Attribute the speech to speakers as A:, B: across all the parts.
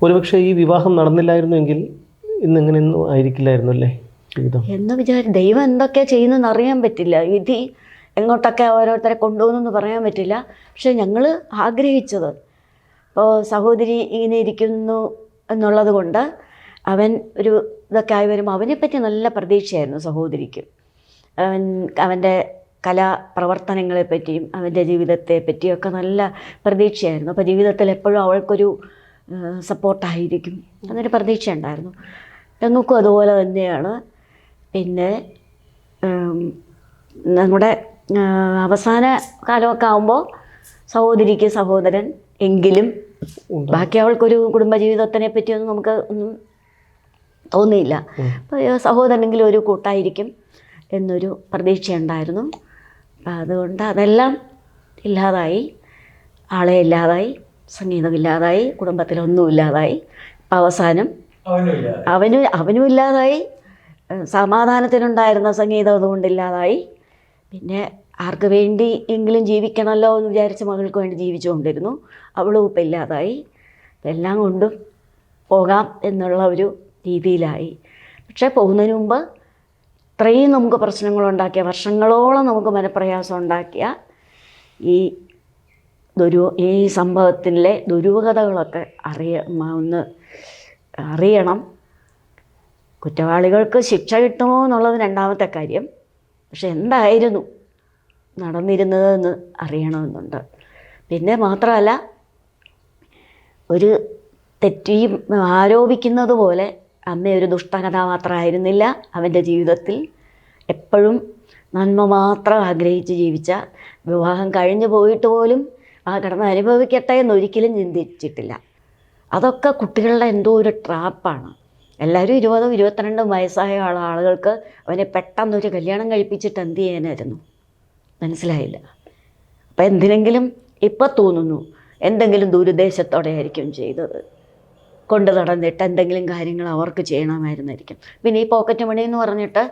A: ഒരുപക്ഷെ ഈ വിവാഹം നടന്നില്ലായിരുന്നുവെങ്കിൽ ഇന്നിങ്ങനെയൊന്നും ആയിരിക്കില്ലായിരുന്നു അല്ലേ ജീവിതം
B: എന്ന് വിചാരിച്ചു. ദൈവം എന്തൊക്കെയാ ചെയ്യുന്നതെന്ന് അറിയാൻ പറ്റില്ല. വിധി എങ്ങോട്ടൊക്കെ ഓരോരുത്തരെ കൊണ്ടുപോകുന്നെന്ന് പറയാൻ പറ്റില്ല. പക്ഷെ ഞങ്ങൾ ആഗ്രഹിച്ചത്, ഇപ്പോൾ സഹോദരി ഇങ്ങനെ ഇരിക്കുന്നു എന്നുള്ളത് കൊണ്ട് അവൻ ഒരു ഇതൊക്കെ ആയി വരുമ്പോൾ അവനെപ്പറ്റി നല്ല പ്രതീക്ഷയായിരുന്നു സഹോദരിക്ക്. അവൻ്റെ കലാപ്രവർത്തനങ്ങളെപ്പറ്റിയും അവൻ്റെ ജീവിതത്തെ പറ്റിയൊക്കെ നല്ല പ്രതീക്ഷയായിരുന്നു. അപ്പോൾ ജീവിതത്തിൽ എപ്പോഴും അവൾക്കൊരു സപ്പോർട്ടായിരിക്കും എന്നൊരു പ്രതീക്ഷ ഉണ്ടായിരുന്നു. ഞങ്ങൾക്കും അതുപോലെ തന്നെയാണ്. പിന്നെ നമ്മുടെ അവസാന കാലമൊക്കെ ആകുമ്പോൾ സഹോദരിക്ക് സഹോദരൻ എങ്കിലും ബാക്കി അവൾക്കൊരു കുടുംബജീവിതത്തിനെ പറ്റിയൊന്നും നമുക്ക് ഒന്നും തോന്നിയില്ല. അപ്പോൾ സഹോദരനെങ്കിലും ഒരു കൂട്ടായിരിക്കും എന്നൊരു പ്രതീക്ഷയുണ്ടായിരുന്നു. അപ്പം അതുകൊണ്ട് അതെല്ലാം ഇല്ലാതായി. ആളെ ഇല്ലാതായി, സംഗീതമില്ലാതായി, കുടുംബത്തിലൊന്നുമില്ലാതായി. അപ്പം അവസാനം അവനും ഇല്ലാതായി, സമാധാനത്തിനുണ്ടായിരുന്ന സംഗീതം അതുകൊണ്ടില്ലാതായി. പിന്നെ ആർക്ക് വേണ്ടി എങ്കിലും ജീവിക്കണമല്ലോ എന്ന് വിചാരിച്ച് മകൾക്ക് വേണ്ടി ജീവിച്ചുകൊണ്ടിരുന്നു. അവളും ഇപ്പം ഇല്ലാതായി. എല്ലാം കൊണ്ടും പോകാം എന്നുള്ള ഒരു രീതിയിലായി. പക്ഷേ പോകുന്നതിന് മുമ്പ് ഇത്രയും നമുക്ക് പ്രശ്നങ്ങളുണ്ടാക്കിയ, വർഷങ്ങളോളം നമുക്ക് മനപ്രയാസം ഉണ്ടാക്കിയ ഈ സംഭവത്തിലെ ദുരൂഹതകളൊക്കെ ഒന്ന് അറിയണം. കുറ്റവാളികൾക്ക് ശിക്ഷ കിട്ടുമോ എന്നുള്ളത് രണ്ടാമത്തെ കാര്യം. പക്ഷെ എന്തായിരുന്നു നടന്നിരുന്നതെന്ന് അറിയണമെന്നുണ്ട്. പിന്നെ മാത്രമല്ല, ഒരു തെറ്റിയും ആരോപിക്കുന്നത് പോലെ അമ്മയൊരു ദുഷ്ടകഥാപാത്രമായിരുന്നില്ല അവൻ്റെ ജീവിതത്തിൽ. എപ്പോഴും നന്മ മാത്രം ആഗ്രഹിച്ച് ജീവിച്ച, വിവാഹം കഴിഞ്ഞു പോയിട്ട് പോലും ആ കിടന്ന് അനുഭവിക്കട്ടെ എന്നൊരിക്കലും ചിന്തിച്ചിട്ടില്ല. അതൊക്കെ കുട്ടികളുടെ എന്തോ ഒരു ട്രാപ്പാണ്. എല്ലാവരും 20 22 വയസ്സായ ആളുകൾക്ക് അവനെ പെട്ടെന്നൊരു കല്യാണം കഴിപ്പിച്ചിട്ട് എന്ത് ചെയ്യാനായിരുന്നു? മനസ്സിലായില്ല. അപ്പം എന്തിനെങ്കിലും ഇപ്പം തോന്നുന്നു എന്തെങ്കിലും ദുരുദ്ദേശത്തോടെ ആയിരിക്കും ചെയ്തത്. കൊണ്ട് നടന്നിട്ട് എന്തെങ്കിലും കാര്യങ്ങൾ അവർക്ക് ചെയ്യണമായിരുന്നായിരിക്കും. പിന്നെ ഈ പോക്കറ്റ് മണി എന്ന് പറഞ്ഞിട്ട്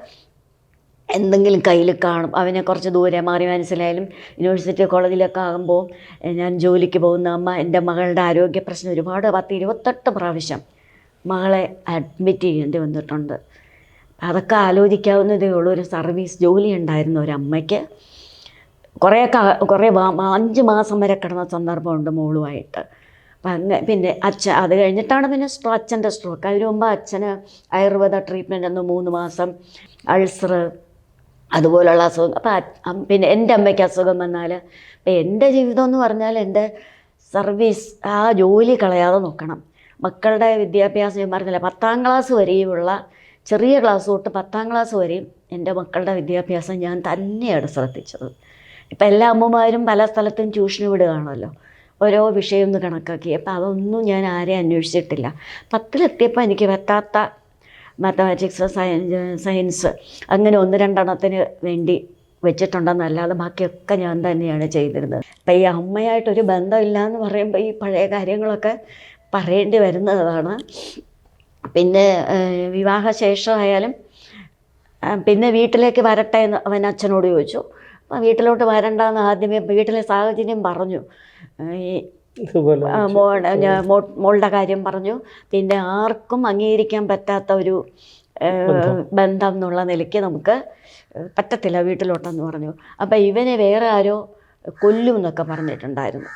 B: എന്തെങ്കിലും കയ്യിൽ കാണും. അവനെ കുറച്ച് ദൂരെ മാറി, മനസ്സിലായാലും യൂണിവേഴ്സിറ്റി കോളേജിലൊക്കെ ആകുമ്പോൾ ഞാൻ ജോലിക്ക് പോകുന്ന അമ്മ എൻ്റെ മകളുടെ ആരോഗ്യ പ്രശ്നം ഒരുപാട് 10-28 പ്രാവശ്യം മകളെ അഡ്മിറ്റ് ചെയ്യേണ്ടി വന്നിട്ടുണ്ട്. അതൊക്കെ ആലോചിക്കാവുന്നതേ ഉള്ളൂ. ഒരു സർവീസ് ജോലി ഉണ്ടായിരുന്ന ഒരമ്മയ്ക്ക് കുറേ 5 മാസം വരെ കിടന്ന സന്ദർഭമുണ്ട് മോളുമായിട്ട്. അപ്പം പിന്നെ അത് കഴിഞ്ഞിട്ടാണ് പിന്നെ അച്ഛൻ്റെ സ്ട്രോക്ക്. അതിന് മുമ്പ് അച്ഛന് ആയുർവേദ ട്രീറ്റ്മെൻറ്റ് ഒന്ന് 3 മാസം, അൾസർ അതുപോലുള്ള അസുഖം. അപ്പം പിന്നെ എൻ്റെ അമ്മയ്ക്ക് അസുഖം വന്നാൽ, അപ്പം എൻ്റെ ജീവിതം എന്ന് പറഞ്ഞാൽ എൻ്റെ സർവീസ്, ആ ജോലി കളയാതെ നോക്കണം. മക്കളുടെ വിദ്യാഭ്യാസം ഞാൻ പറഞ്ഞില്ല, 10ാം ക്ലാസ് വരെയുമുള്ള, ചെറിയ ക്ലാസ് തൊട്ട് 10ാം ക്ലാസ് വരെയും എൻ്റെ മക്കളുടെ വിദ്യാഭ്യാസം ഞാൻ തന്നെയാണ് ശ്രദ്ധിച്ചത്. ഇപ്പം എല്ലാ അമ്മമാരും പല സ്ഥലത്തും ട്യൂഷന് വിടുകയാണല്ലോ, ഓരോ വിഷയം ഒന്ന് കണക്കാക്കി. അപ്പം അതൊന്നും ഞാൻ ആരെയും അന്വേഷിച്ചിട്ടില്ല. 10ലെത്തിയപ്പോൾ എനിക്ക് പറ്റാത്ത മാത്തമാറ്റിക്സ്, സയൻസ് അങ്ങനെ 1-2 എണ്ണത്തിന് വേണ്ടി വെച്ചിട്ടുണ്ടെന്നല്ലാതെ ബാക്കിയൊക്കെ ഞാൻ തന്നെയാണ് ചെയ്തിരുന്നത്. അപ്പം ഈ അമ്മയായിട്ടൊരു ബന്ധമില്ല എന്ന് പറയുമ്പോൾ ഈ പഴയ കാര്യങ്ങളൊക്കെ പറയേണ്ടി വരുന്നതാണ്. പിന്നെ വിവാഹശേഷമായാലും പിന്നെ വീട്ടിലേക്ക് വരട്ടെ എന്ന് അവൻ അച്ഛനോട് ചോദിച്ചു. അപ്പം വീട്ടിലോട്ട് വരണ്ടെന്ന് ആദ്യമേ വീട്ടിലെ സാഹചര്യം പറഞ്ഞു. ഈ മോളുടെ കാര്യം പറഞ്ഞു. പിന്നെ ആർക്കും അംഗീകരിക്കാൻ പറ്റാത്ത ഒരു ബന്ധം എന്നുള്ള നിലയ്ക്ക് നമുക്ക് പറ്റത്തില്ല വീട്ടിലോട്ടെന്ന് പറഞ്ഞു. അപ്പം ഇവനെ വേറെ ആരോ കൊല്ലും എന്നൊക്കെ പറഞ്ഞിട്ടുണ്ടായിരുന്നു.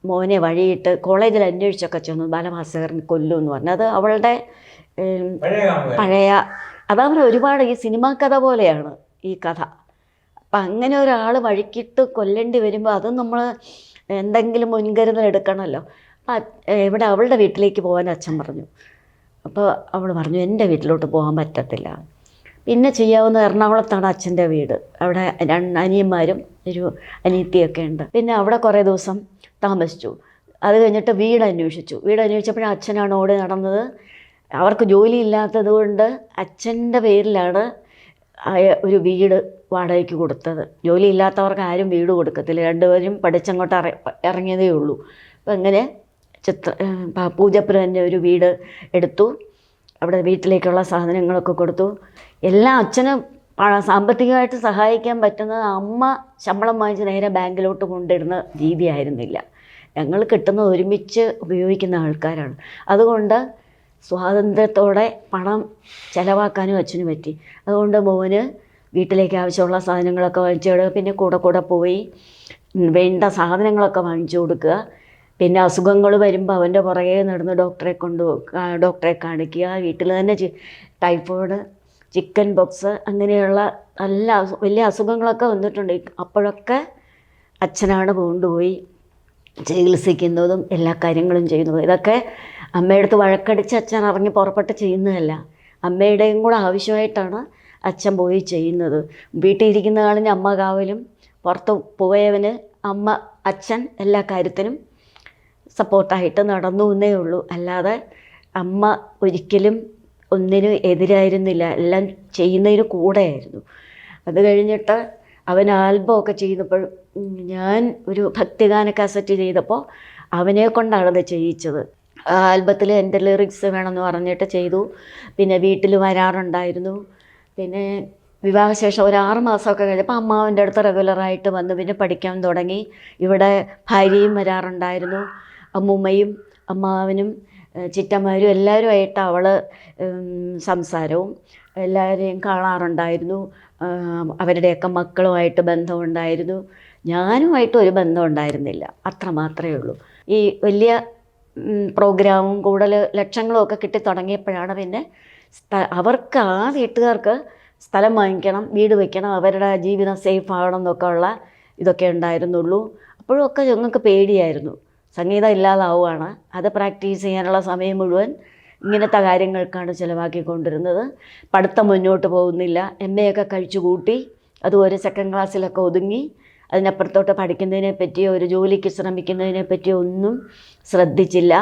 B: മോനെ വഴിയിട്ട് കോളേജിൽ അന്വേഷിച്ചൊക്കെ ചെന്നു, ബാലഭാസ്കരൻ കൊല്ലും എന്ന് പറഞ്ഞു. അത് അവളുടെ പഴയ, അതാ പറയുക, ഒരുപാട് ഈ സിനിമാ കഥ പോലെയാണ് ഈ കഥ. അപ്പം അങ്ങനെ ഒരാൾ വഴിക്കിട്ട് കൊല്ലേണ്ടി വരുമ്പോൾ അതും നമ്മൾ എന്തെങ്കിലും മുൻകരുതൽ എടുക്കണമല്ലോ. അപ്പം ഇവിടെ അവളുടെ വീട്ടിലേക്ക് പോകാൻ അച്ഛൻ പറഞ്ഞു. അപ്പോൾ അവൾ പറഞ്ഞു എൻ്റെ വീട്ടിലോട്ട് പോകാൻ പറ്റത്തില്ല. പിന്നെ ചെയ്യാവുന്ന എറണാകുളത്താണ് അച്ഛൻ്റെ വീട്. അവിടെ 2 അനിയന്മാരും ഒരു അനിയത്തിയൊക്കെ ഉണ്ട്. പിന്നെ അവിടെ കുറേ ദിവസം താമസിച്ചു. അത് കഴിഞ്ഞിട്ട് വീട് അന്വേഷിച്ചപ്പോഴും അച്ഛനാണ് ഓടി നടന്നത്. അവർക്ക് ജോലി ഇല്ലാത്തത് കൊണ്ട് അച്ഛൻ്റെ പേരിലാണ് ഒരു വീട് വാടകയ്ക്ക് കൊടുത്തത്. ജോലി ഇല്ലാത്തവർക്ക് ആരും വീട് കൊടുക്കത്തില്ല. 2 പേരും പഠിച്ചങ്ങോട്ട് ഇറങ്ങിയതേ ഉള്ളൂ. അപ്പം അങ്ങനെ പൂജപ്പുര തന്നെ ഒരു വീട് എടുത്തു. അവിടെ വീട്ടിലേക്കുള്ള സാധനങ്ങളൊക്കെ കൊടുത്തു. എല്ലാം അച്ഛന് സാമ്പത്തികമായിട്ട് സഹായിക്കാൻ പറ്റുന്നത് അമ്മ ശമ്പളം വാങ്ങിച്ച് നേരെ ബാങ്കിലോട്ട് കൊണ്ടിടുന്ന രീതിയായിരുന്നില്ല. ഞങ്ങൾ കിട്ടുന്ന ഒരുമിച്ച് ഉപയോഗിക്കുന്ന ആൾക്കാരാണ്. അതുകൊണ്ട് സ്വാതന്ത്ര്യത്തോടെ പണം ചിലവാക്കാനും അച്ഛന് പറ്റി. അതുകൊണ്ട് മോന് വീട്ടിലേക്ക് ആവശ്യമുള്ള സാധനങ്ങളൊക്കെ വാങ്ങിച്ചു കൊടുക്കുക, പിന്നെ കൂടെ പോയി വേണ്ട സാധനങ്ങളൊക്കെ വാങ്ങിച്ചു കൊടുക്കുക. പിന്നെ അസുഖങ്ങൾ വരുമ്പോൾ അവൻ്റെ പുറകെ നടന്ന് ഡോക്ടറെ കാണിക്കുക. വീട്ടിൽ തന്നെ ടൈഫോയിഡ്, ചിക്കൻ ബോക്സ് അങ്ങനെയുള്ള നല്ല വലിയ അസുഖങ്ങളൊക്കെ വന്നിട്ടുണ്ട്. അപ്പോഴൊക്കെ അച്ഛനാണ് കൊണ്ടുപോയി ചികിത്സിക്കുന്നതും എല്ലാ കാര്യങ്ങളും ചെയ്യുന്നതും. ഇതൊക്കെ അമ്മയുടെ അടുത്ത് വഴക്കടിച്ച് അച്ഛൻ ഇറങ്ങി പുറപ്പെട്ട് ചെയ്യുന്നതല്ല, അമ്മയുടെയും കൂടെ ആവശ്യമായിട്ടാണ് അച്ഛൻ പോയി ചെയ്യുന്നത്. വീട്ടിൽ ഇരിക്കുന്ന ആളിന് അമ്മ കാവലും, പുറത്ത് പോയവന് അച്ഛൻ എല്ലാ കാര്യത്തിനും സപ്പോർട്ടായിട്ട് നടന്നു എന്നേ ഉള്ളൂ. അല്ലാതെ അമ്മ ഒരിക്കലും ഒന്നിനും എതിരായിരുന്നില്ല, എല്ലാം ചെയ്യുന്നതിന് കൂടെയായിരുന്നു. അത് കഴിഞ്ഞിട്ട് അവൻ ആൽബമൊക്കെ ചെയ്യുന്നപ്പോൾ ഞാൻ ഒരു ഭക്തിഗാന കാസറ്റ് ചെയ്തപ്പോൾ അവനെ കൊണ്ടാണ് അത് ചെയ്യിച്ചത്. ആ ആൽബത്തിൽ എൻ്റെ ലിറിക്സ് വേണമെന്ന് പറഞ്ഞിട്ട് ചെയ്തു. പിന്നെ വീട്ടിൽ വരാറുണ്ടായിരുന്നു. പിന്നെ വിവാഹശേഷം ഒരു 6 മാസമൊക്കെ കഴിഞ്ഞപ്പോൾ അമ്മാവൻ്റെ അടുത്ത് റെഗുലറായിട്ട് വന്ന് പിന്നെ പഠിക്കാൻ തുടങ്ങി. ഇവിടെ ഭാര്യയും വരാറുണ്ടായിരുന്നു. അമ്മൂമ്മയും അമ്മാവനും ചിറ്റന്മാരും എല്ലാവരുമായിട്ട് അവൾ സംസാരവും എല്ലാവരെയും കാണാറുണ്ടായിരുന്നു. അവരുടെയൊക്കെ മക്കളുമായിട്ട് ബന്ധമുണ്ടായിരുന്നു. ഞാനുമായിട്ട് ഒരു ബന്ധം ഉണ്ടായിരുന്നില്ല, അത്ര മാത്രമേ ഉള്ളൂ. ഈ വലിയ പ്രോഗ്രാമും കൂടുതൽ ലക്ഷങ്ങളും ഒക്കെ കിട്ടി തുടങ്ങിയപ്പോഴാണ് പിന്നെ അവർക്ക് ആ വീട്ടുകാർക്ക് സ്ഥലം വാങ്ങിക്കണം, വീട് വയ്ക്കണം, അവരുടെ ജീവിതം സേഫ് ആവണം എന്നൊക്കെ ഉള്ള ഇതൊക്കെ ഉണ്ടായിരുന്നുള്ളൂ. അപ്പോഴൊക്കെ ഞങ്ങൾക്ക് പേടിയായിരുന്നു, സംഗീതം ഇല്ലാതാവുകയാണ്. അത് പ്രാക്ടീസ് ചെയ്യാനുള്ള സമയം മുഴുവൻ ഇങ്ങനത്തെ കാര്യങ്ങൾക്കാണ് ചിലവാക്കിക്കൊണ്ടിരുന്നത്. പഠിത്തം മുന്നോട്ട് പോകുന്നില്ല. MA ഒക്കെ കഴിച്ചു കൂട്ടി, അത് ഒരു 2nd ക്ലാസ്സിലൊക്കെ ഒതുങ്ങി. അതിനപ്പുറത്തോട്ട് പഠിക്കുന്നതിനെ പറ്റിയോ ഒരു ജോലിക്ക് ശ്രമിക്കുന്നതിനെ പറ്റിയോ ഒന്നും ശ്രദ്ധിച്ചില്ല.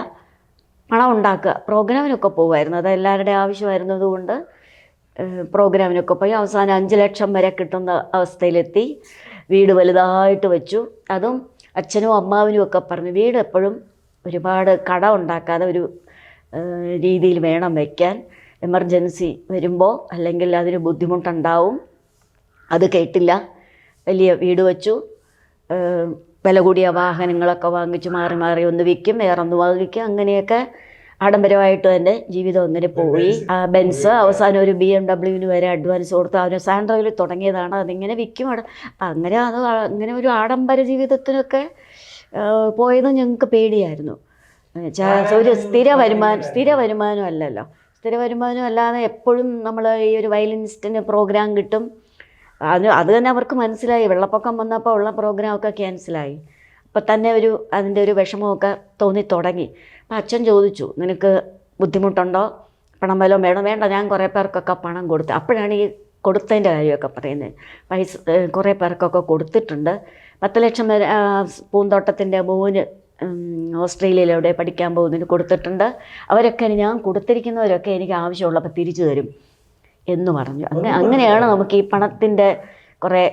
B: പണം ഉണ്ടാക്കുക, പ്രോഗ്രാമിനൊക്കെ പോകുമായിരുന്നു, അത് എല്ലാവരുടെ ആവശ്യമായിരുന്നത് കൊണ്ട് പ്രോഗ്രാമിനൊക്കെ പോയി. അവസാനം 5 ലക്ഷം വരെ കിട്ടുന്ന അവസ്ഥയിലെത്തി. വീട് വലുതായിട്ട് വെച്ചു. അതും അച്ഛനും അമ്മാവനും ഒക്കെ പറഞ്ഞു, വീട് എപ്പോഴും ഒരുപാട് കടം ഉണ്ടാക്കാതെ ഒരു രീതിയിൽ വേണം വയ്ക്കാൻ. എമർജൻസി വരുമ്പോൾ അല്ലെങ്കിൽ അതിന് ബുദ്ധിമുട്ടുണ്ടാവും. അത് കേട്ടില്ല. വലിയ വീട് വച്ചു. വില കൂടിയ വാഹനങ്ങളൊക്കെ വാങ്ങിച്ച് മാറി മാറി ഒന്ന് വിൽക്കും, വേറൊന്ന് വാങ്ങിക്കും. അങ്ങനെയൊക്കെ ആഡംബരമായിട്ട് തന്നെ ജീവിതം ഒന്നിന് പോയി. ബെൻസ് അവസാനം ഒരു BMW വരെ അഡ്വാൻസ് കൊടുത്ത് അവന് സാൻഡ്രോയിൽ തുടങ്ങിയതാണ്. അതിങ്ങനെ വിൽക്കും. അങ്ങനെ ഒരു ആഡംബര ജീവിതത്തിനൊക്കെ പോയത് ഞങ്ങൾക്ക് പേടിയായിരുന്നു. ഒരു സ്ഥിര വരുമാനം അല്ലല്ലോ. സ്ഥിര വരുമാനം അല്ലാതെ എപ്പോഴും നമ്മൾ ഈ ഒരു വയലിനിസ്റ്റിന് പ്രോഗ്രാം കിട്ടും. അത് തന്നെ അവർക്ക് മനസ്സിലായി. വെള്ളപ്പൊക്കം വന്നപ്പോൾ ഉള്ള പ്രോഗ്രാമൊക്കെ ക്യാൻസലായി. അപ്പം തന്നെ അതിൻ്റെ ഒരു വിഷമമൊക്കെ തോന്നി തുടങ്ങി. അപ്പം അച്ഛൻ ചോദിച്ചു, നിനക്ക് ബുദ്ധിമുട്ടുണ്ടോ, പണം വല്ലതും വേണ്ട, ഞാൻ കുറേ പേർക്കൊക്കെ പണം കൊടുത്തു. അപ്പോഴാണ് ഈ കൊടുത്തതിൻ്റെ കാര്യമൊക്കെ പറയുന്നത്. പൈസ കുറേ പേർക്കൊക്കെ കൊടുത്തിട്ടുണ്ട്. 10 ലക്ഷം വരെ പൂന്തോട്ടത്തിൻ്റെ മോന് ഓസ്ട്രേലിയയിലെവിടെ പഠിക്കാൻ പോകുന്നതിന് കൊടുത്തിട്ടുണ്ട്. അവരൊക്കെ ഞാൻ കൊടുത്തിരിക്കുന്നവരൊക്കെ എനിക്ക് ആവശ്യമുള്ളപ്പോൾ തിരിച്ചു തരും എന്ന് പറഞ്ഞു. അങ്ങനെയാണ് നമുക്ക് ഈ പണത്തിൻ്റെ കുറേ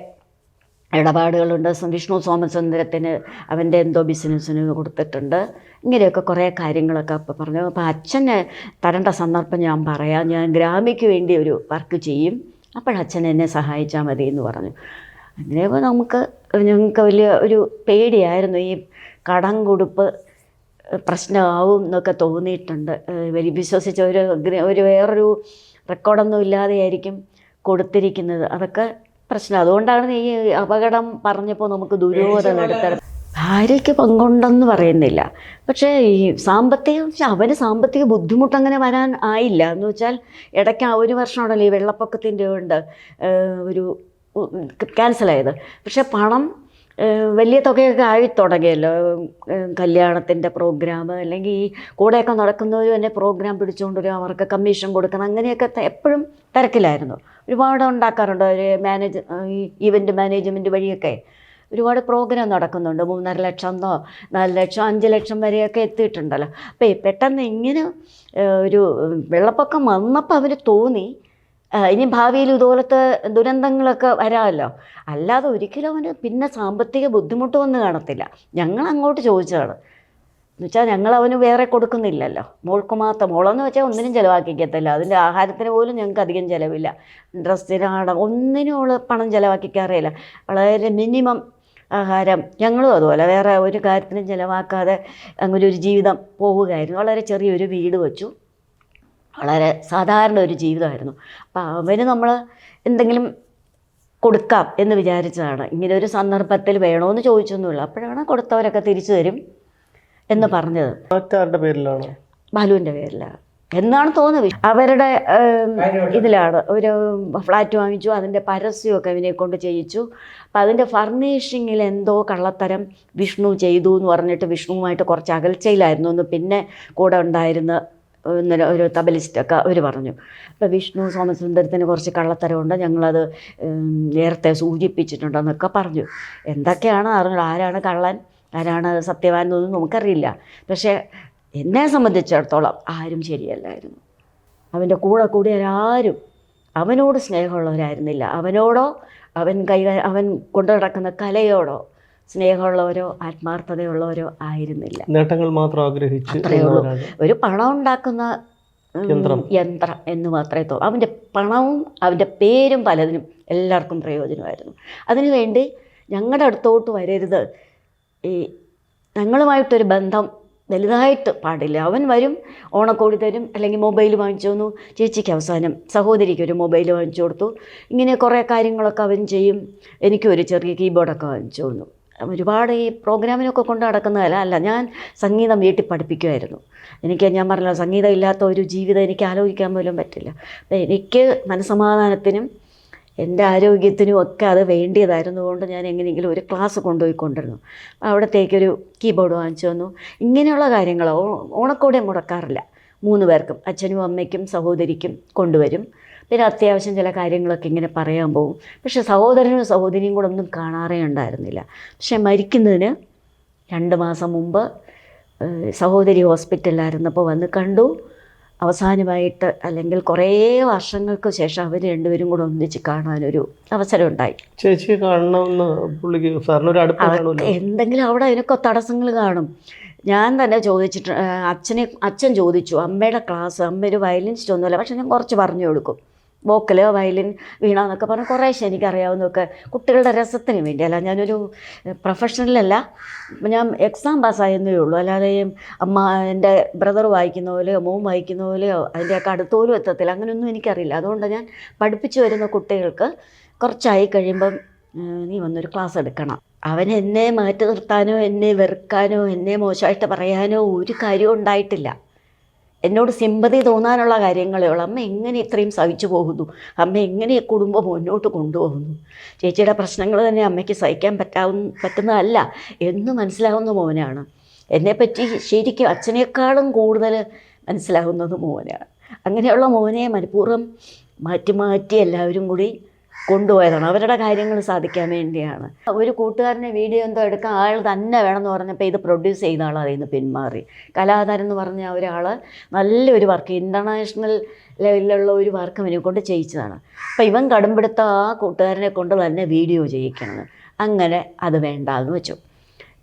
B: ഇടപാടുകളുണ്ട്. വിഷ്ണു സോമസുന്ദരത്തിന് അവൻ്റെ എന്തോ ബിസിനസ്സിന് കൊടുത്തിട്ടുണ്ട്. ഇങ്ങനെയൊക്കെ കുറേ കാര്യങ്ങളൊക്കെ അപ്പോൾ പറഞ്ഞു. അപ്പോൾ അച്ഛന് തരേണ്ട സന്ദർഭം ഞാൻ പറയാം, ഞാൻ ഗ്രാമിക്ക് വേണ്ടി ഒരു വർക്ക് ചെയ്യും, അപ്പോഴച്ഛൻ എന്നെ സഹായിച്ചാൽ മതി എന്ന് പറഞ്ഞു. അങ്ങനെയപ്പോൾ ഞങ്ങൾക്ക് വലിയ ഒരു പേടിയായിരുന്നു. ഈ കടം കൊടുപ്പ് പ്രശ്നമാവും എന്നൊക്കെ തോന്നിയിട്ടുണ്ട്. വിശ്വസിച്ച ഒരു വേറൊരു റെക്കോർഡൊന്നും ഇല്ലാതെയായിരിക്കും കൊടുത്തിരിക്കുന്നത്. അതൊക്കെ പ്രശ്നം. അതുകൊണ്ടാണ് ഈ അപകടം പറഞ്ഞപ്പോൾ നമുക്ക് ദുര്യോധന എടുത്തത്. ഭാര്യയ്ക്ക് പങ്കുണ്ടെന്ന് പറയുന്നില്ല, പക്ഷേ ഈ അവന് സാമ്പത്തിക ബുദ്ധിമുട്ടങ്ങനെ വരാൻ ആയില്ല. എന്ന് വെച്ചാൽ ഇടയ്ക്ക് 1 വർഷമാണല്ലോ ഈ വെള്ളപ്പൊക്കത്തിൻ്റെ കൊണ്ട് ഒരു ക്യാൻസലായത്. പക്ഷേ പണം വലിയ തുകയൊക്കെ ആയി തുടങ്ങിയല്ലോ. കല്യാണത്തിൻ്റെ പ്രോഗ്രാം അല്ലെങ്കിൽ ഈ കൂടെയൊക്കെ നടക്കുന്നവരും തന്നെ പ്രോഗ്രാം പിടിച്ചുകൊണ്ടുവരും, അവർക്ക് കമ്മീഷൻ കൊടുക്കണം, അങ്ങനെയൊക്കെ എപ്പോഴും തിരക്കിലായിരുന്നു. ഒരുപാട് ഉണ്ടാക്കാറുണ്ട്. ഒരു ഈവൻറ്റ് മാനേജ്മെൻറ്റ് വഴിയൊക്കെ ഒരുപാട് പ്രോഗ്രാം നടക്കുന്നുണ്ട്. 3.5 ലക്ഷമെന്നോ 4 ലക്ഷം 5 ലക്ഷം വരെയൊക്കെ എത്തിയിട്ടുണ്ടല്ലോ. അപ്പോൾ പെട്ടെന്ന് ഇങ്ങനെ ഒരു വെള്ളപ്പൊക്കം വന്നപ്പോൾ അവന് തോന്നി ഇനി ഭാവിയിൽ ഇതുപോലത്തെ ദുരന്തങ്ങളൊക്കെ വരാമല്ലോ. അല്ലാതെ ഒരിക്കലും അവന് പിന്നെ സാമ്പത്തിക ബുദ്ധിമുട്ട് വന്ന് കാണത്തില്ല. ഞങ്ങൾ അങ്ങോട്ട് ചോദിച്ചതാണ്. എന്നുവെച്ചാൽ ഞങ്ങൾ അവന് വേറെ കൊടുക്കുന്നില്ലല്ലോ, മോൾക്ക് മാത്രം. മോളെന്ന് വെച്ചാൽ ഒന്നിനും ചിലവാക്കിക്കത്തില്ല. അതിൻ്റെ ആഹാരത്തിന് പോലും ഞങ്ങൾക്ക് അധികം ചിലവില്ല. ഡ്രസ്സിനാണ് ഒന്നിനും അവൾ പണം ചിലവാക്കിക്കാറില്ല. വളരെ മിനിമം ആഹാരം, ഞങ്ങളും അതുപോലെ വേറെ ഒരു കാര്യത്തിനും ചിലവാക്കാതെ അങ്ങനെ ഒരു ജീവിതം പോവുകയായിരുന്നു. വളരെ ചെറിയൊരു വീട് വെച്ചു, വളരെ സാധാരണ ഒരു ജീവിതമായിരുന്നു. അപ്പോൾ അവന് നമ്മൾ എന്തെങ്കിലും കൊടുക്കാം എന്ന് വിചാരിച്ചതാണ്. ഇങ്ങനെ ഒരു സന്ദർഭത്തിൽ വേണമെന്ന് ചോദിച്ചൊന്നുമില്ല. അപ്പോഴാണ് കൊടുത്തവരൊക്കെ തിരിച്ചു തരും എന്ന് പറഞ്ഞത്.
A: മറ്റാരുടെ പേരിലാണ്?
B: ബാലുവിൻ്റെ പേരിലാണ് എന്നാണ് തോന്നുന്നത്. അവരുടെ ഇതിലാണ് ഒരു ഫ്ലാറ്റ് വാങ്ങിച്ചു, അതിൻ്റെ പരസ്യമൊക്കെ ഇവനെ കൊണ്ട് ചെയ്യിച്ചു. അപ്പം അതിൻ്റെ ഫർണിഷിങ്ങിൽ എന്തോ കള്ളത്തരം വിഷ്ണു ചെയ്തു എന്ന് പറഞ്ഞിട്ട് വിഷ്ണുവുമായിട്ട് കുറച്ച് അകൽച്ചയിലായിരുന്നു എന്ന് പിന്നെ കൂടെ ഉണ്ടായിരുന്ന ഒരു തബലിസ്റ്റൊക്കെ അവർ പറഞ്ഞു. അപ്പോൾ വിഷ്ണു സോമസുന്ദരത്തിന് കുറച്ച് കള്ളത്തരമുണ്ട്, ഞങ്ങളത് നേരത്തെ സൂചിപ്പിച്ചിട്ടുണ്ടെന്നൊക്കെ പറഞ്ഞു. എന്തൊക്കെയാണ് അറിഞ്ഞത്, ആരാണ് കള്ളൻ ആരാണ് സത്യവാൻ എന്നൊന്നും നമുക്കറിയില്ല. പക്ഷേ എന്നെ സംബന്ധിച്ചിടത്തോളം ആരും ശരിയല്ലായിരുന്നു. അവൻ്റെ കൂടെ കൂടിയവരാരും അവനോട് സ്നേഹമുള്ളവരായിരുന്നില്ല. അവനോടോ അവൻ കൊണ്ടു നടക്കുന്ന കലയോടോ സ്നേഹമുള്ളവരോ ആത്മാർത്ഥതയുള്ളവരോ ആയിരുന്നില്ല.
A: നേട്ടങ്ങൾ മാത്രം ആഗ്രഹിച്ചു.
B: അത്രയേ ഉള്ളൂ. ഒരു പണം ഉണ്ടാക്കുന്ന യന്ത്രം എന്ന് മാത്രമേ തോന്നും. അവൻ്റെ പണവും അവൻ്റെ പേരും പലതിനും എല്ലാവർക്കും പ്രയോജനമായിരുന്നു. അതിനുവേണ്ടി ഞങ്ങളുടെ അടുത്തോട്ട് വരരുത്, ഈ ഞങ്ങളുമായിട്ടൊരു ബന്ധം വലുതായിട്ട് പാടില്ല. അവൻ വരും, ഓണക്കോടി തരും, അല്ലെങ്കിൽ മൊബൈൽ വാങ്ങിച്ചു തന്നു. ചേച്ചിക്ക് അവസാനം സഹോദരിക്ക് ഒരു മൊബൈൽ വാങ്ങിച്ചു കൊടുത്തു. ഇങ്ങനെ കുറേ കാര്യങ്ങളൊക്കെ അവൻ ചെയ്യും. എനിക്കും ഒരു ചെറിയ കീബോർഡൊക്കെ വാങ്ങിച്ചു തന്നു. ഒരുപാട് ഈ പ്രോഗ്രാമിനൊക്കെ കൊണ്ട് നടക്കുന്നതല്ല. ഞാൻ സംഗീതം വീട്ടിൽ പഠിപ്പിക്കുമായിരുന്നു. ഞാൻ പറഞ്ഞല്ലോ, സംഗീതം ഇല്ലാത്ത ഒരു ജീവിതം എനിക്ക് ആലോചിക്കാൻ പോലും പറ്റില്ല. അപ്പം എനിക്ക് മനസ്സമാധാനത്തിനും എൻ്റെ ആരോഗ്യത്തിനും ഒക്കെ അത് വേണ്ടിയതായിരുന്നുകൊണ്ട് ഞാൻ എങ്ങനെയെങ്കിലും ഒരു ക്ലാസ് കൊണ്ടുപോയിക്കൊണ്ടിരുന്നു. അവിടത്തേക്കൊരു കീബോർഡ് വാങ്ങിച്ചു തന്നു. ഇങ്ങനെയുള്ള കാര്യങ്ങൾ ഓണക്കോടെ മുടക്കാറില്ല. 3 പേർക്കും, അച്ഛനും അമ്മയ്ക്കും സഹോദരിക്കും കൊണ്ടുവരും. പിന്നെ അത്യാവശ്യം ചില കാര്യങ്ങളൊക്കെ ഇങ്ങനെ പറയാൻ പോകും. പക്ഷേ സഹോദരനും സഹോദരിയും കൂടെ ഒന്നും കാണാറേ ഉണ്ടായിരുന്നില്ല. പക്ഷേ മരിക്കുന്നതിന് 2 മാസം മുമ്പ് സഹോദരി ഹോസ്പിറ്റലിലായിരുന്നപ്പോൾ വന്ന് കണ്ടു. അവസാനമായിട്ട്, അല്ലെങ്കിൽ കുറേ വർഷങ്ങൾക്ക് ശേഷം അവർ രണ്ടുപേരും കൂടെ ഒന്നിച്ച് കാണാനൊരു അവസരം ഉണ്ടായി.
A: ചേച്ചിയെ കാണണമെന്ന് പുള്ളിക്ക് സാറിനൊരു അടുപ്പം
B: എന്തെങ്കിലും അവിടെ അതിനൊക്കെ തടസ്സങ്ങൾ കാണും. ഞാൻ തന്നെ ചോദിച്ചിട്ട് അച്ഛൻ ചോദിച്ചു, അമ്മയുടെ ക്ലാസ്, അമ്മ ഒരു വയലിനിസ്റ്റ് ഒന്നുമല്ല, പക്ഷെ ഞാൻ കുറച്ച് പറഞ്ഞു കൊടുക്കും. വോക്കൽ, വയലിൻ, വീണ എന്നൊക്കെ പറഞ്ഞ് കുറേശ്ശെ എനിക്കറിയാവുന്നതൊക്കെ കുട്ടികളുടെ രസത്തിന് വേണ്ടിയല്ല. ഞാനൊരു പ്രൊഫഷണലല്ല, ഞാൻ എക്സാം പാസ്സായെന്നേ ഉള്ളൂ. അല്ലാതെ എൻ്റെ ബ്രദർ വായിക്കുന്ന പോലെയോ മോൻ വായിക്കുന്ന പോലെയോ അതിൻ്റെയൊക്കെ അടുത്തോലും എത്തത്തില്ല. അങ്ങനെയൊന്നും എനിക്കറിയില്ല. അതുകൊണ്ട് ഞാൻ പഠിപ്പിച്ചു വരുന്ന കുട്ടികൾക്ക് കുറച്ചായി കഴിയുമ്പം നീ വന്നൊരു ക്ലാസ് എടുക്കണം. അവൻ എന്നെ മാറ്റി നിർത്താനോ എന്നെ വെറുക്കാനോ എന്നെ മോശമായിട്ട് പറയാനോ ഒരു കാര്യവും ഉണ്ടായിട്ടില്ല. എന്നോട് സിമ്പതി തോന്നാനുള്ള കാര്യങ്ങളേ ഉള്ളൂ. അമ്മ എങ്ങനെ ഇത്രയും സഹിച്ചു പോകുന്നു, അമ്മ എങ്ങനെ ഈ കുടുംബം മുന്നോട്ട് കൊണ്ടുപോകുന്നു, ചേച്ചിയുടെ പ്രശ്നങ്ങൾ തന്നെ അമ്മയ്ക്ക് സഹിക്കാൻ പറ്റുന്നതല്ല എന്ന് മനസ്സിലാവുന്ന മോനാണ്. എന്നെപ്പറ്റി ശരിക്കും അച്ഛനേക്കാളും കൂടുതൽ മനസ്സിലാവുന്നത് മോനാണ്. അങ്ങനെയുള്ള മോനെ മനഃപൂർവ്വം മാറ്റി എല്ലാവരും കൂടി കൊണ്ടുപോയതാണ്. അവരുടെ കാര്യങ്ങൾ സാധിക്കാൻ വേണ്ടിയാണ്. ഒരു കൂട്ടുകാരനെ വീഡിയോ എന്തോ എടുക്കാൻ ആൾ തന്നെ വേണമെന്ന് പറഞ്ഞപ്പോൾ ഇത് പ്രൊഡ്യൂസ് ചെയ്ത ആൾ അതിൽ നിന്ന് പിന്മാറി. കലാകാരൻ എന്ന് പറഞ്ഞ ഒരാൾ നല്ലൊരു വർക്ക്, ഇൻ്റർനാഷണൽ ലെവലിലുള്ള ഒരു വർക്ക് അവനെ കൊണ്ട് ചെയ്യിച്ചതാണ്. അപ്പോൾ ഇവൻ കടുംപിടുത്ത ആ കൂട്ടുകാരനെ കൊണ്ട് തന്നെ വീഡിയോ ചെയ്യിക്കണം. അങ്ങനെ അത് വേണ്ടാന്ന് വെച്ചു.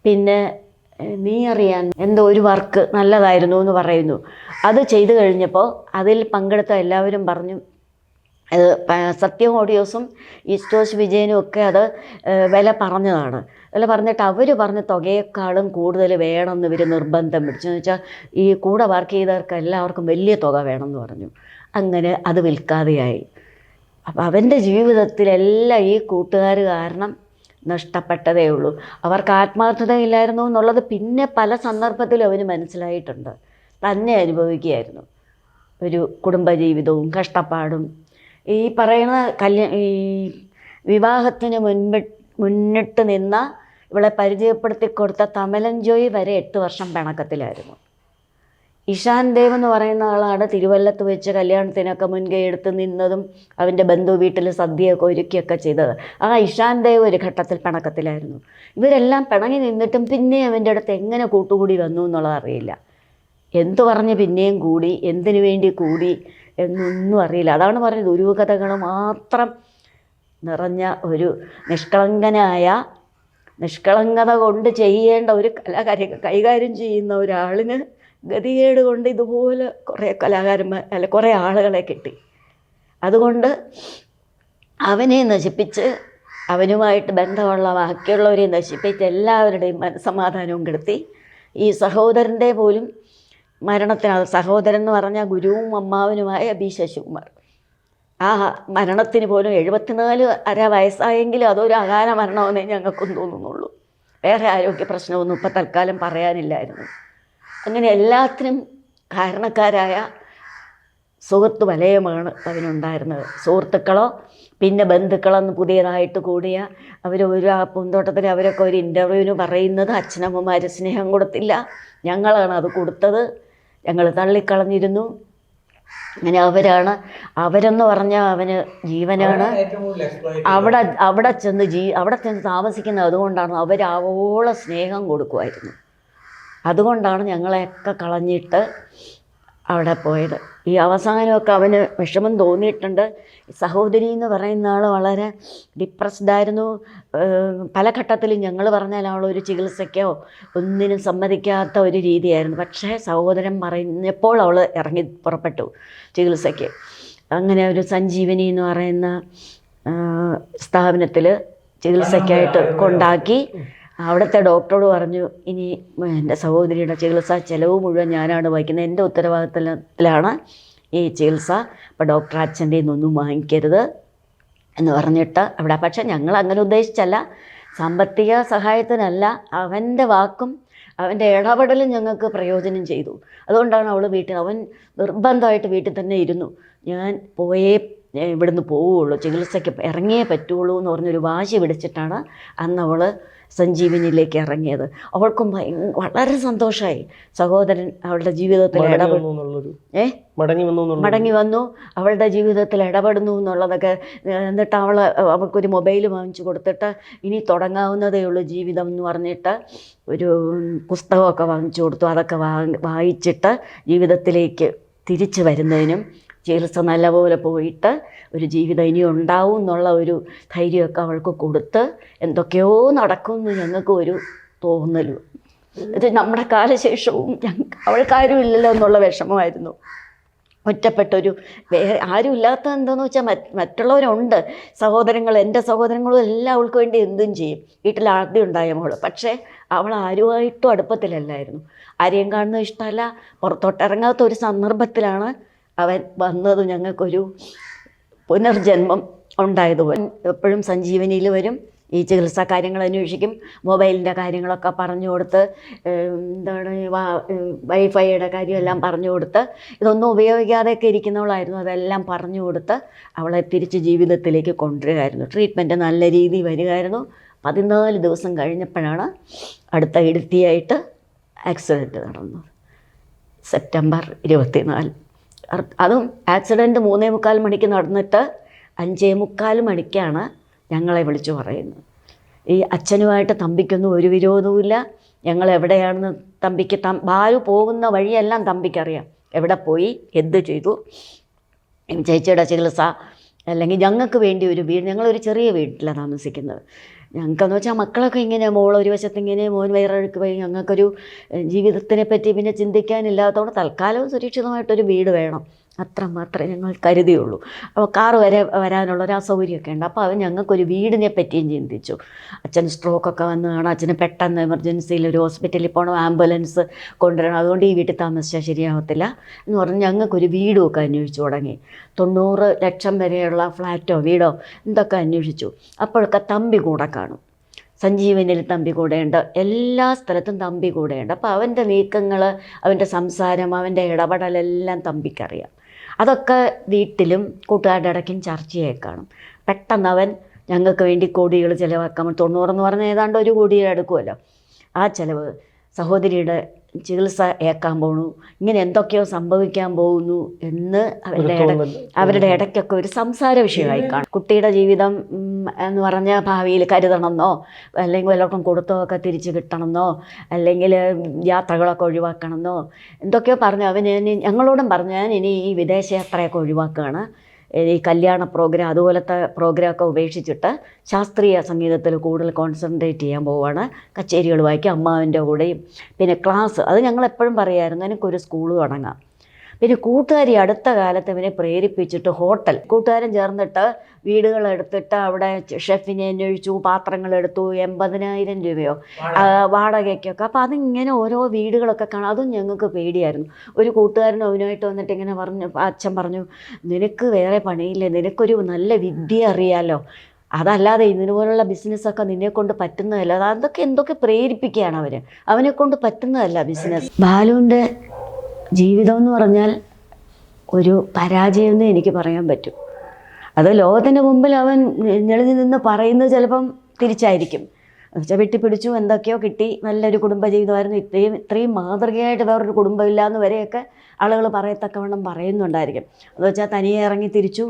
B: പിന്നെ നീ അറിയാൻ എന്തോ ഒരു വർക്ക് നല്ലതായിരുന്നു എന്ന് പറയുന്നു. അത് ചെയ്തു കഴിഞ്ഞപ്പോൾ അതിൽ പങ്കെടുത്ത എല്ലാവരും പറഞ്ഞു, സത്യം ഓഡിയോസും ഈസ്റ്റോസ് വിജയനും ഒക്കെ അത് വില പറഞ്ഞതാണ്. വില പറഞ്ഞിട്ട് അവർ പറഞ്ഞ തുകയേക്കാളും കൂടുതൽ വേണമെന്ന് ഇവർ നിർബന്ധം പിടിച്ചു. എന്ന് വെച്ചാൽ ഈ കൂടെ വർക്ക് ചെയ്തവർക്ക് എല്ലാവർക്കും വലിയ തുക വേണമെന്ന് പറഞ്ഞു. അങ്ങനെ അത് വിൽക്കാതെയായി. അപ്പം അവൻ്റെ ജീവിതത്തിലെല്ലാം ഈ കൂട്ടുകാർ കാരണം നഷ്ടപ്പെട്ടതേ ഉള്ളൂ. അവർക്ക് ആത്മാർത്ഥതയില്ലായിരുന്നു എന്നുള്ളത് പിന്നെ പല സന്ദർഭത്തിലും അവന് മനസ്സിലായിട്ടുണ്ട്. തന്നെ അനുഭവിക്കുകയായിരുന്നു ഒരു കുടുംബജീവിതവും കഷ്ടപ്പാടും. ഈ പറയുന്ന ഈ വിവാഹത്തിന് മുന്നിട്ട് നിന്ന ഇവളെ പരിചയപ്പെടുത്തി കൊടുത്ത തമലൻ ജോയി വരെ 8 വർഷം പിണക്കത്തിലായിരുന്നു. ഇഷാൻ ദേവ് എന്ന് പറയുന്ന ആളാണ് തിരുവല്ലത്ത് വെച്ച് കല്യാണത്തിനൊക്കെ മുൻകൈ എടുത്ത് നിന്നതും അവൻ്റെ ബന്ധു വീട്ടിൽ സദ്യയൊക്കെ ഒരുക്കിയൊക്കെ ചെയ്തത്. ആ ഇഷാൻ ദേവ് ഒരു ഘട്ടത്തിൽ പിണക്കത്തിലായിരുന്നു. ഇവരെല്ലാം പിണങ്ങി നിന്നിട്ടും പിന്നെ അവൻ്റെ അടുത്ത് എങ്ങനെ കൂട്ടുകൂടി വന്നു എന്നുള്ളത് അറിയില്ല. എന്തു പറഞ്ഞ് പിന്നെയും കൂടി, എന്തിനു വേണ്ടി കൂടി എന്നൊന്നും അറിയില്ല. അതാണ് പറഞ്ഞത്, ദുരൂഹതകൾ മാത്രം നിറഞ്ഞ ഒരു നിഷ്കളങ്കത കൊണ്ട് ചെയ്യേണ്ട ഒരു കൈകാര്യം ചെയ്യുന്ന ഒരാളിന് ഗതികേട് കൊണ്ട് ഇതുപോലെ കുറേ കലാകാരന്മാർ കുറേ ആളുകളെ കിട്ടി. അതുകൊണ്ട് അവനെ നശിപ്പിച്ച് അവനുമായിട്ട് ബന്ധമുള്ള ബാക്കിയുള്ളവരെ നശിപ്പിച്ച് എല്ലാവരുടെയും മനസ്സമാധാനവും കെടുത്തി. ഈ സഹോദരൻ്റെ പോലും മരണത്തിന്, സഹോദരൻ എന്ന് പറഞ്ഞാൽ ഗുരുവും അമ്മാവനുമായ ബി ശശികുമാർ, ആ മരണത്തിന് പോലും 74 വയസ്സായെങ്കിലും അതൊരു അകാല മരണമെന്നേ ഞങ്ങൾക്കും തോന്നുന്നുള്ളൂ. വേറെ ആരോഗ്യ പ്രശ്നമൊന്നും ഇപ്പം തൽക്കാലം പറയാനില്ലായിരുന്നു. അങ്ങനെ എല്ലാത്തിനും കാരണക്കാരായ സുഹൃത്ത് വലയമാണ് അവനുണ്ടായിരുന്നത്. സുഹൃത്തുക്കളോ പിന്നെ ബന്ധുക്കളെന്ന് പുതിയതായിട്ട് കൂടിയ അവർ ഒരു ആ പൂന്തോട്ടത്തിൽ അവരൊക്കെ ഒരു ഇൻ്റർവ്യൂവിന് പറയുന്നത് അച്ഛനമ്മമാർ സ്നേഹം കൊടുത്തില്ല, ഞങ്ങളാണ് അത് കൊടുത്തത്, ഞങ്ങൾ തള്ളിക്കളഞ്ഞിരുന്നു. അങ്ങനെ അവരെന്ന് പറഞ്ഞാൽ അവന് ജീവനാണ്. അവിടെ ചെന്ന് താമസിക്കുന്നത് അതുകൊണ്ടാണ്. അവരാവോളം സ്നേഹം കൊടുക്കുമായിരുന്നു. അതുകൊണ്ടാണ് ഞങ്ങളെയൊക്കെ കളഞ്ഞിട്ട് അവിടെ പോയത്. ഈ അവസാനമൊക്കെ അവന് വിഷമം തോന്നിയിട്ടുണ്ട്. സഹോദരി എന്ന് പറയുന്ന ആൾ വളരെ ഡിപ്രസ്ഡായിരുന്നു. പല ഘട്ടത്തിലും ഞങ്ങൾ പറഞ്ഞാൽ അവളൊരു ചികിത്സയ്ക്കോ ഒന്നിനും സമ്മതിക്കാത്ത ഒരു രീതിയായിരുന്നു. പക്ഷേ സഹോദരൻ പറഞ്ഞപ്പോൾ അവൾ ഇറങ്ങി പുറപ്പെട്ടു ചികിത്സയ്ക്ക്. അങ്ങനെ ഒരു സഞ്ജീവനി എന്ന് പറയുന്ന സ്ഥാപനത്തിൽ ചികിത്സയ്ക്കായിട്ട് കൊണ്ടാക്കി. അവിടുത്തെ ഡോക്ടറോട് പറഞ്ഞു, ഇനി എൻ്റെ സഹോദരിയുടെ ചികിത്സാ ചിലവ് മുഴുവൻ ഞാനാണ് വഹിക്കുന്നത്, എൻ്റെ ഉത്തരവാദിത്തത്തിലാണ് ഈ ചികിത്സ, അപ്പോൾ ഡോക്ടർ അച്ഛൻ്റെ നിന്നൊന്നും വാങ്ങിക്കരുത് എന്ന് പറഞ്ഞിട്ട് അവിടെ. പക്ഷെ ഞങ്ങൾ അങ്ങനെ ഉദ്ദേശിച്ചല്ല, സാമ്പത്തിക സഹായത്തിനല്ല, അവൻ്റെ വാക്കും അവൻ്റെ ഇടപെടലും ഞങ്ങൾക്ക് പ്രയോജനം ചെയ്തു. അതുകൊണ്ടാണ് അവൻ നിർബന്ധമായിട്ട് വീട്ടിൽ തന്നെ ഇരുന്നു. ഞാൻ ഇവിടുന്ന് പോവുള്ളൂ, ചികിത്സയ്ക്ക് ഇറങ്ങിയേ പറ്റുള്ളൂ എന്ന് പറഞ്ഞൊരു വാശി പിടിച്ചിട്ടാണ് അന്ന് അവൾ സഞ്ജീവനിയിലേക്ക് ഇറങ്ങിയത്. അവൾക്കും വളരെ സന്തോഷമായി. സഹോദരൻ അവളുടെ ജീവിതത്തിൽ മടങ്ങി വന്നു, അവളുടെ ജീവിതത്തിൽ ഇടപെടുന്നു എന്നുള്ളതൊക്കെ. എന്നിട്ട് അവൾക്കൊരു മൊബൈൽ വാങ്ങിച്ചു കൊടുത്തിട്ട് ഇനി തുടങ്ങാവുന്നതേ ഉള്ളൂ ജീവിതം എന്ന് പറഞ്ഞിട്ട് ഒരു പുസ്തകമൊക്കെ വാങ്ങിച്ചു കൊടുത്തു. അതൊക്കെ വായിച്ചിട്ട് ജീവിതത്തിലേക്ക് തിരിച്ചു വരുന്നതിനും ചികിത്സ നല്ലപോലെ പോയിട്ട് ഒരു ജീവിതം ഇനി ഉണ്ടാവും എന്നുള്ള ഒരു ധൈര്യമൊക്കെ അവൾക്ക് കൊടുത്ത് എന്തൊക്കെയോ നടക്കുമെന്ന് ഞങ്ങൾക്ക് ഒരു തോന്നലും. ഇത് നമ്മുടെ കാലശേഷവും അവൾക്കാരും ഇല്ലല്ലോ എന്നുള്ള വിഷമമായിരുന്നു. ഒറ്റപ്പെട്ടൊരു ആരും ഇല്ലാത്ത എന്താണെന്ന് വെച്ചാൽ മറ്റുള്ളവരുണ്ട്, എൻ്റെ സഹോദരങ്ങളും എല്ലാം അവൾക്ക് വേണ്ടി എന്തും ചെയ്യും. വീട്ടിൽ ആദ്യം ഉണ്ടായ മോള്. പക്ഷേ അവൾ ആരുമായിട്ടും അടുപ്പത്തിലല്ലായിരുന്നു. ആരെയും കാണുന്നത് ഇഷ്ടമല്ല. പുറത്തോട്ടിറങ്ങാത്ത ഒരു സന്ദർഭത്തിലാണ് അവൻ വന്നത്. ഞങ്ങൾക്കൊരു പുനർജന്മം ഉണ്ടായതുപോലെ. എപ്പോഴും സഞ്ജീവനിയിൽ വരും, ഈ ചികിത്സാ കാര്യങ്ങൾ അന്വേഷിക്കും, മൊബൈലിൻ്റെ കാര്യങ്ങളൊക്കെ പറഞ്ഞു കൊടുത്ത്, വൈഫൈയുടെ കാര്യമെല്ലാം പറഞ്ഞു കൊടുത്ത്, ഇതൊന്നും ഉപയോഗിക്കാതെയൊക്കെ ഇരിക്കുന്നവളായിരുന്നു. അതെല്ലാം പറഞ്ഞു കൊടുത്ത് അവളെ തിരിച്ച് ജീവിതത്തിലേക്ക് കൊണ്ടുവരികയായിരുന്നു. ട്രീറ്റ്മെൻറ്റ് നല്ല രീതിയിൽ വരികയായിരുന്നു. 14 ദിവസം കഴിഞ്ഞപ്പോഴാണ് അടുത്ത ഇടുത്തിയായിട്ട് ആക്സിഡൻറ്റ് നടന്നത്. സെപ്റ്റംബർ 24. അതും ആക്സിഡൻറ്റ് 3:45 മണിക്ക് നടന്നിട്ട് 5:45 മണിക്കാണ് ഞങ്ങളെ വിളിച്ചു പറയുന്നത്. ഈ അച്ഛനുമായിട്ട് തമ്പിക്കൊന്നും ഒരു വിരോധവുമില്ല. ഞങ്ങൾ എവിടെയാണെന്ന് തമ്പിക്ക് ബാലു പോകുന്ന വഴിയെല്ലാം തമ്പിക്കറിയാം. എവിടെ പോയി, എന്ത് ചെയ്തു, ചേച്ചിയുടെ ചികിത്സ, അല്ലെങ്കിൽ ഞങ്ങൾക്ക് വേണ്ടി ഒരു വീട്. ഞങ്ങളൊരു ചെറിയ വീട്ടിലാണ് താമസിക്കുന്നത്. ഞങ്ങൾക്കെന്ന് വെച്ചാൽ മക്കളൊക്കെ ഇങ്ങനെ, മോളൊരു വശത്ത് ഇങ്ങനെ, മോൻ വേറൊഴുക്ക് പോയി, ഞങ്ങൾക്കൊരു ജീവിതത്തിനെ പറ്റി പിന്നെ ചിന്തിക്കാനില്ലാത്തതുകൊണ്ട് തൽക്കാലവും സുരക്ഷിതമായിട്ടൊരു വീട് വേണം, അത്ര മാത്രമേ ഞങ്ങൾ കരുതിയുള്ളൂ. അപ്പോൾ കാറ് വരാനുള്ളൊരു അസൗകര്യമൊക്കെ ഉണ്ട്. അപ്പോൾ അവൻ ഞങ്ങൾക്കൊരു വീടിനെ പറ്റിയും ചിന്തിച്ചു. അച്ഛൻ സ്ട്രോക്കൊക്കെ വന്ന് കാണാം, അച്ഛന് പെട്ടെന്ന് എമർജൻസിയിൽ ഒരു ഹോസ്പിറ്റലിൽ പോകണം, ആംബുലൻസ് കൊണ്ടുവരണം, അതുകൊണ്ട് ഈ വീട്ടിൽ താമസിച്ചാൽ ശരിയാവത്തില്ല എന്ന് പറഞ്ഞ് ഞങ്ങൾക്കൊരു വീടുമൊക്കെ അന്വേഷിച്ചു തുടങ്ങി. 90 ലക്ഷം വരെയുള്ള ഫ്ലാറ്റോ വീടോ എന്തൊക്കെ അന്വേഷിച്ചു. അപ്പോഴൊക്കെ തമ്പി കൂടെ കാണും. സഞ്ജീവനിൽ തമ്പി കൂടെയുണ്ട്, എല്ലാ സ്ഥലത്തും തമ്പി കൂടെയുണ്ട്. അപ്പോൾ അവൻ്റെ നീക്കങ്ങൾ, അവൻ്റെ സംസാരം, അവൻ്റെ ഇടപെടലെല്ലാം തമ്പിക്കറിയാം. അതൊക്കെ വീട്ടിലും കൂട്ടുകാരുടെ ഇടയ്ക്കും ചർച്ചയായി കാണും. പെട്ടെന്ന് അവൻ ഞങ്ങൾക്ക് വേണ്ടി കോടികൾ ചിലവാക്കാൻ, 90 എന്ന് പറഞ്ഞാൽ ഏതാണ്ട് 1 കോടിയുടെ അടുക്കുമല്ലോ, ആ ചിലവ് സഹോദരിയുടെ ചികിത്സ ഏക്കാൻ പോണു, ഇങ്ങനെ എന്തൊക്കെയോ സംഭവിക്കാൻ പോകുന്നു എന്ന് അവരുടെ ഇടയ്ക്കൊക്കെ ഒരു സംസാര വിഷയമായി കാണും. കുട്ടിയുടെ ജീവിതം എന്ന് പറഞ്ഞാൽ ഭാവിയിൽ കരുതണമെന്നോ, അല്ലെങ്കിൽ വല്ലവർക്കും കൊടുത്തോ ഒക്കെ തിരിച്ച് കിട്ടണമെന്നോ, അല്ലെങ്കിൽ യാത്രകളൊക്കെ ഒഴിവാക്കണമെന്നോ എന്തൊക്കെയോ പറഞ്ഞു. ഞങ്ങളോടും പറഞ്ഞു, ഞാൻ ഇനി ഈ വിദേശ യാത്രയൊക്കെ ഒഴിവാക്കുകയാണ്, ഈ കല്യാണ പ്രോഗ്രാം അതുപോലത്തെ പ്രോഗ്രാമൊക്കെ ഉപേക്ഷിച്ചിട്ട് ശാസ്ത്രീയ സംഗീതത്തിൽ കൂടുതൽ കോൺസെൻട്രേറ്റ് ചെയ്യാൻ പോവുകയാണ്. കച്ചേരികൾ വായിക്കും, അമ്മാവിൻ്റെ കൂടെയും പിന്നെ ക്ലാസ്. അത് ഞങ്ങളെപ്പോഴും പറയുമായിരുന്നു, എനിക്കൊരു സ്കൂൾ തുടങ്ങാം. പിന്നെ കൂട്ടുകാരി അടുത്ത കാലത്ത് ഇവനെ പ്രേരിപ്പിച്ചിട്ട് ഹോട്ടൽ കൂട്ടുകാരൻ ചേർന്നിട്ട് വീടുകളെടുത്തിട്ട് അവിടെ ഷെഫിനെ അന്വേഷിച്ചു, പാത്രങ്ങളെടുത്തു, 80,000 രൂപയോ വാടകയ്ക്കൊക്കെ. അപ്പോൾ അതിങ്ങനെ ഓരോ വീടുകളൊക്കെ കാണാം. അതും ഞങ്ങൾക്ക് പേടിയായിരുന്നു. ഒരു കൂട്ടുകാരൻ അവനുമായിട്ട് വന്നിട്ട് ഇങ്ങനെ പറഞ്ഞു, അച്ഛൻ പറഞ്ഞു, നിനക്ക് വേറെ പണിയില്ലേ, നിനക്കൊരു നല്ല വിദ്യ അറിയാലോ, അതല്ലാതെ ഇതിനുപോലുള്ള ബിസിനസ്സൊക്കെ നിന്നെക്കൊണ്ട് പറ്റുന്നതല്ല. അതൊക്കെ എന്തൊക്കെ പ്രേരിപ്പിക്കുകയാണ് അവനെക്കൊണ്ട് പറ്റുന്നതല്ല ബിസിനസ്. ബാലുവിൻ്റെ ജീവിതം എന്ന് പറഞ്ഞാൽ ഒരു പരാജയമെന്നേ എനിക്ക് പറയാൻ പറ്റും. അത് ലോകത്തിൻ്റെ മുമ്പിൽ അവൻ ഞെളിഞ്ഞു നിന്ന് പറയുന്നത് ചിലപ്പം തിരിച്ചായിരിക്കും. എന്നുവെച്ചാൽ വെട്ടിപ്പിടിച്ചു, എന്തൊക്കെയോ കിട്ടി, നല്ലൊരു കുടുംബജീവിതമായിരുന്നു, ഇത്രയും മാതൃകയായിട്ട് വേറൊരു കുടുംബമില്ലാന്ന് വരെയൊക്കെ ആളുകൾ പറയത്തക്കവണ്ണം പറയുന്നുണ്ടായിരിക്കും. എന്ന് വെച്ചാൽ തനിയെ ഇറങ്ങി തിരിച്ചു,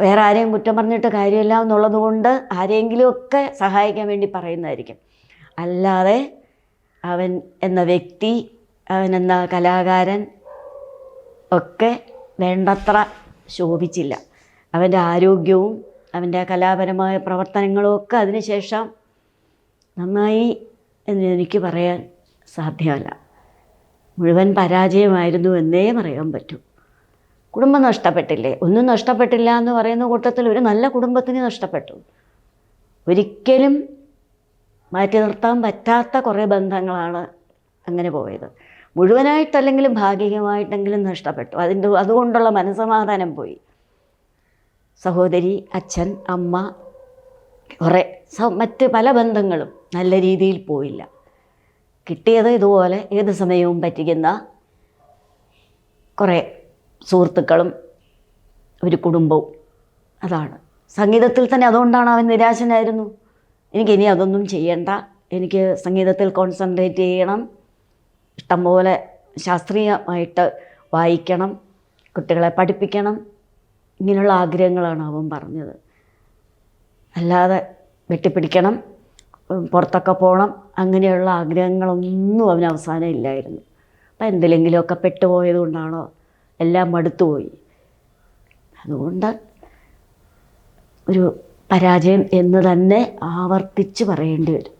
B: വേറെ ആരെയും കുറ്റം പറഞ്ഞിട്ട് കാര്യമില്ല എന്നുള്ളത് കൊണ്ട് ആരെങ്കിലുമൊക്കെ സഹായിക്കാൻ വേണ്ടി പറയുന്നതായിരിക്കും. അല്ലാതെ അവൻ എന്ന വ്യക്തി, അവൻ എന്ന കലാകാരൻ ഒക്കെ വേണ്ടത്ര ശോഭിച്ചില്ല. അവൻ്റെ ആരോഗ്യവും അവൻ്റെ കലാപരമായ പ്രവർത്തനങ്ങളും ഒക്കെ അതിനുശേഷം നന്നായി എന്ന് എനിക്ക് പറയാൻ സാധ്യമല്ല. മുഴുവൻ പരാജയമായിരുന്നു എന്നേ പറയാൻ പറ്റൂ. കുടുംബം നഷ്ടപ്പെട്ടില്ലേ? ഒന്നും നഷ്ടപ്പെട്ടില്ല എന്ന് പറയുന്ന കൂട്ടത്തിൽ ഒരു നല്ല കുടുംബത്തിന് നഷ്ടപ്പെട്ടു. ഒരിക്കലും മാറ്റി നിർത്താൻ പറ്റാത്ത കുറേ ബന്ധങ്ങളാണ് അങ്ങനെ പോയത്. മുഴുവനായിട്ടല്ലെങ്കിലും ഭാഗികമായിട്ടെങ്കിലും നഷ്ടപ്പെട്ടു. അതുകൊണ്ടുള്ള മനസ്സമാധാനം പോയി. സഹോദരി, അച്ഛൻ, അമ്മ, കുറേ മറ്റ് പല ബന്ധങ്ങളും നല്ല രീതിയിൽ പോയില്ല. കിട്ടിയത് ഇതുപോലെ ഏത് സമയവും പറ്റിക്കുന്ന കുറേ സുഹൃത്തുക്കളും ഒരു കുടുംബവും. അതാണ് സംഗീതത്തിൽ തന്നെ. അതുകൊണ്ടാണ് അവൻ നിരാശനായിരുന്നു. എനിക്കിനി അതൊന്നും ചെയ്യണ്ട, എനിക്ക് സംഗീതത്തിൽ കോൺസെൻട്രേറ്റ് ചെയ്യണം, ഇഷ്ടംപോലെ ശാസ്ത്രീയമായിട്ട് വായിക്കണം, കുട്ടികളെ പഠിപ്പിക്കണം, ഇങ്ങനെയുള്ള ആഗ്രഹങ്ങളാണ് അവൻ പറഞ്ഞത്. അല്ലാതെ വെട്ടിപ്പിടിക്കണം, പുറത്തൊക്കെ പോകണം, അങ്ങനെയുള്ള ആഗ്രഹങ്ങളൊന്നും അവന് അവസാനം ഇല്ലായിരുന്നു. അപ്പം എന്തിലെങ്കിലുമൊക്കെ പെട്ടുപോയത് കൊണ്ടാണോ എല്ലാം മടുത്തുപോയി. അതുകൊണ്ട് ഒരു പരാജയം എന്ന് തന്നെ ആവർത്തിച്ച് പറയേണ്ടി വരും.